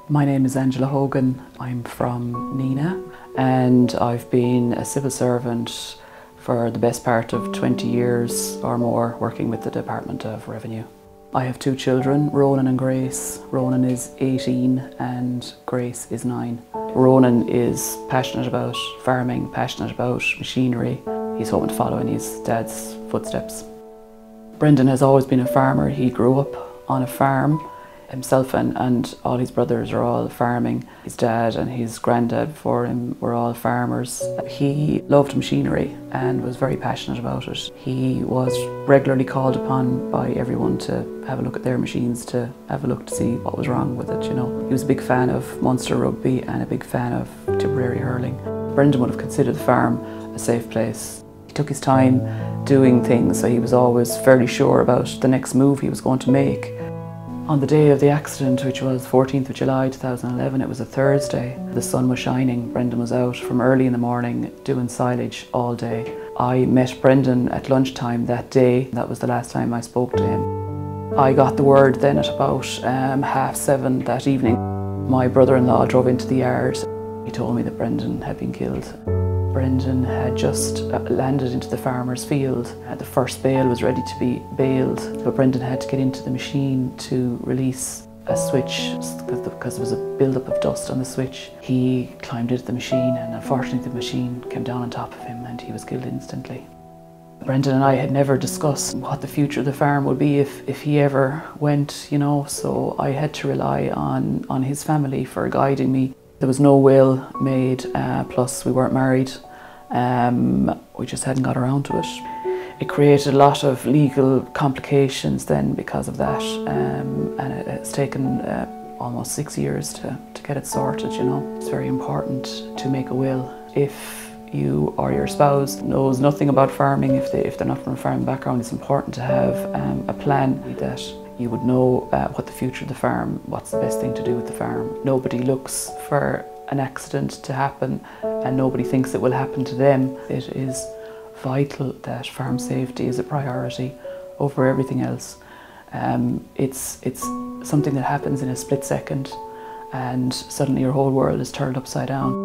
My name is Angela Hogan. I'm from Nenagh and I've been a civil servant for the best part of 20 years or more working with the Department of Revenue. I have two children, Ronan and Grace. Ronan is 18 and Grace is 9. Ronan is passionate about farming, passionate about machinery. He's hoping to follow in his dad's footsteps. Brendan has always been a farmer. He grew up on a farm. Himself and all his brothers are all farming. His dad and his granddad before him were all farmers. He loved machinery and was very passionate about it. He was regularly called upon by everyone to have a look at their machines, to have a look to see what was wrong with it, you know. He was a big fan of Munster rugby and a big fan of Tipperary hurling. Brendan would have considered the farm a safe place. He took his time doing things, so he was always fairly sure about the next move he was going to make. On the day of the accident, which was 14th of July 2011, it was a Thursday. The sun was shining. Brendan was out from early in the morning doing silage all day. I met Brendan at lunchtime that day. That was the last time I spoke to him. I got the word then at about 7:30 that evening. My brother-in-law drove into the yard. He told me that Brendan had been killed. Brendan had just landed into the farmer's field. The first bale was ready to be baled, but Brendan had to get into the machine to release a switch because there was a build-up of dust on the switch. He climbed into the machine and unfortunately the machine came down on top of him and he was killed instantly. Brendan and I had never discussed what the future of the farm would be if he ever went, you know, so I had to rely on his family for guiding me. There was no will made, plus we weren't married. We just hadn't got around to it. It created a lot of legal complications then because of that, and it's taken almost 6 years to get it sorted, you know. It's very important to make a will. If you or your spouse knows nothing about farming, if they're not from a farming background, it's important to have a plan that you would know what the future of the farm, what's the best thing to do with the farm. Nobody looks for an accident to happen and nobody thinks it will happen to them. It is vital that farm safety is a priority over everything else. It's something that happens in a split second and suddenly your whole world is turned upside down.